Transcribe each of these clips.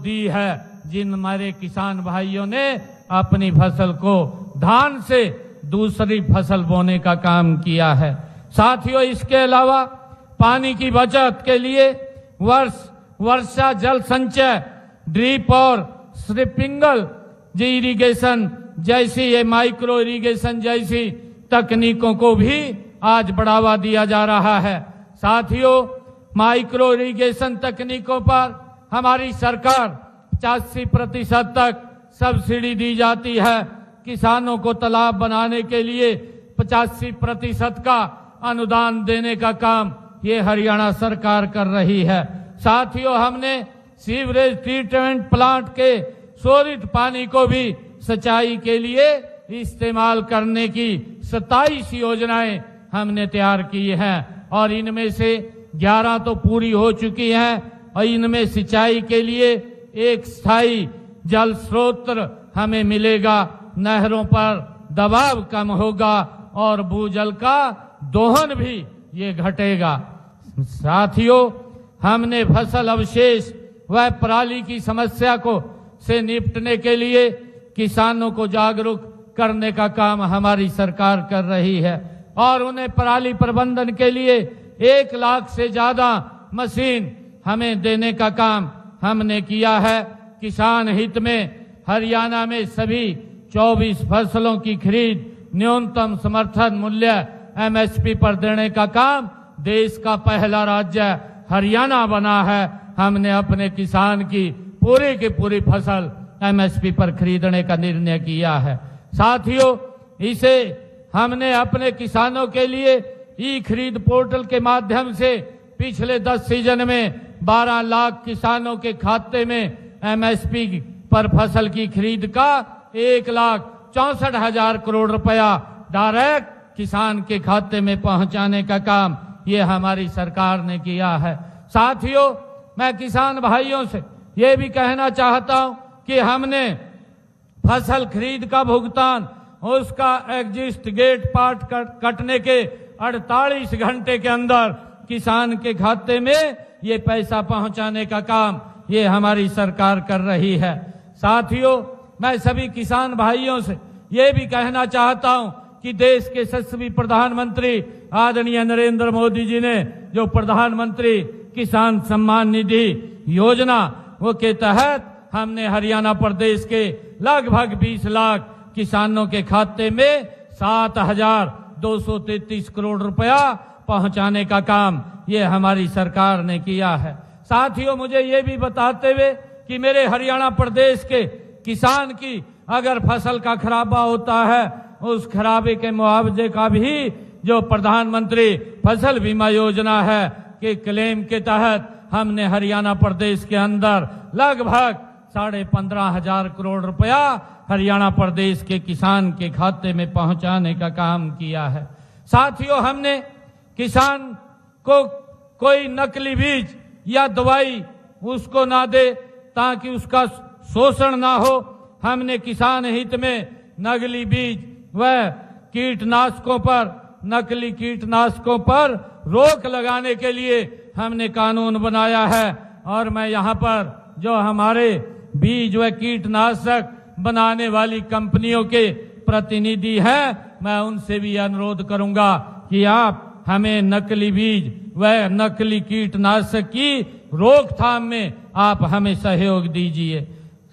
दी है, जिन हमारे किसान भाइयों ने अपनी फसल को धान से दूसरी फसल बोने का काम किया है। साथियों, इसके अलावा पानी की बचत के लिए वर्षा जल संचय, ड्रिप और स्प्रिंकल इरिगेशन जैसी, ये माइक्रो इरिगेशन जैसी तकनीकों को भी आज बढ़ावा दिया जा रहा है। साथियों, माइक्रो इरिगेशन तकनीकों पर हमारी सरकार 85% तक सब्सिडी दी जाती है। किसानों को तालाब बनाने के लिए 85% का अनुदान देने का काम ये हरियाणा सरकार कर रही है। साथियों, हमने सीवरेज ट्रीटमेंट प्लांट के शोधित पानी को भी सिंचाई के लिए इस्तेमाल करने की 27 योजनाएं हमने तैयार की हैं और इनमें से 11 तो पूरी हो चुकी हैं और इनमें सिंचाई के लिए एक स्थायी जल स्रोत हमें मिलेगा, नहरों पर दबाव कम होगा और भूजल का दोहन भी ये घटेगा। साथियों, हमने फसल अवशेष व पराली की समस्या को से निपटने के लिए किसानों को जागरूक करने का काम हमारी सरकार कर रही है और उन्हें पराली प्रबंधन के लिए 1 लाख से ज्यादा मशीन हमें देने का काम हमने किया है। किसान हित में हरियाणा में सभी 24 फसलों की खरीद न्यूनतम समर्थन मूल्य MSP पर देने का काम देश का पहला राज्य हरियाणा बना है। हमने अपने किसान की पूरी फसल MSP पर खरीदने का निर्णय किया है। साथियों, इसे हमने अपने किसानों के लिए ई खरीद पोर्टल के माध्यम से पिछले 10 सीजन में 12 लाख किसानों के खाते में MSP पर फसल की खरीद का 1,64,000 करोड़ रुपया डायरेक्ट किसान के खाते में पहुंचाने का काम ये हमारी सरकार ने किया है। साथियों, मैं किसान भाइयों से ये भी कहना चाहता हूं कि हमने फसल खरीद का भुगतान उसका एग्जिस्ट गेट पार्ट कटने के 48 घंटे के अंदर किसान के खाते में ये पैसा पहुंचाने का काम ये हमारी सरकार कर रही है। साथियों, मैं सभी किसान भाइयों से ये भी कहना चाहता हूं कि देश के यशस्वी प्रधानमंत्री आदरणीय नरेंद्र मोदी जी ने जो प्रधानमंत्री किसान सम्मान निधि योजना वो के तहत हमने हरियाणा प्रदेश के लगभग 20 लाख किसानों के खाते में 7,233 करोड़ रुपया पहुंचाने का काम ये हमारी सरकार ने किया है। साथियों, मुझे ये भी बताते हुए कि मेरे हरियाणा प्रदेश के किसान की अगर फसल का खराबा होता है उस खराबे के मुआवजे का भी जो प्रधानमंत्री फसल बीमा योजना है के क्लेम के तहत हमने हरियाणा प्रदेश के अंदर लगभग 15,500 करोड़ रुपया हरियाणा प्रदेश के किसान के खाते में पहुंचाने का काम किया है। साथियों, हमने किसान को कोई नकली बीज या दवाई उसको ना दे ताकि उसका शोषण ना हो। हमने किसान हित में नकली बीज व कीटनाशकों पर नकली कीटनाशकों पर रोक लगाने के लिए हमने कानून बनाया है और मैं यहाँ पर जो हमारे बीज व कीटनाशक बनाने वाली कंपनियों के प्रतिनिधि हैं मैं उनसे भी अनुरोध करूंगा कि आप हमें नकली बीज व नकली कीटनाशक की रोकथाम में आप हमें सहयोग दीजिए।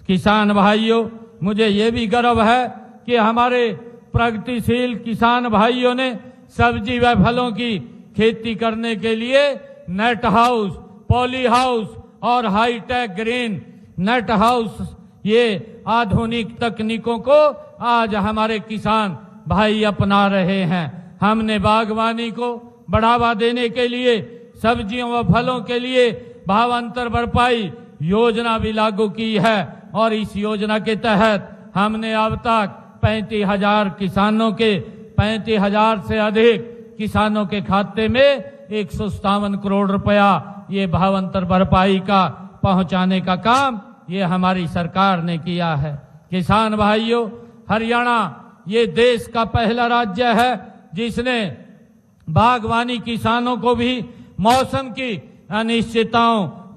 किसान भाइयों, मुझे ये भी गर्व है कि हमारे प्रगतिशील किसान भाइयों ने सब्जी व फलों की खेती करने के लिए नेट हाउस, पॉली हाउस और हाईटेक ग्रीन नेट हाउस ये आधुनिक तकनीकों को आज हमारे किसान भाई अपना रहे हैं। हमने बागवानी को बढ़ावा देने के लिए सब्जियों व फलों के लिए भावांतर भरपाई योजना भी लागू की है और इस योजना के तहत हमने अब तक 35,000 किसानों के 35,000 से अधिक किसानों के खाते में 157 करोड़ रुपया ये भावांतर भरपाई का पहुंचाने का काम ये हमारी सरकार ने किया है। किसान भाइयों, हरियाणा ये देश का पहला राज्य है जिसने बागवानी किसानों को भी मौसम की अनिश्चितताओं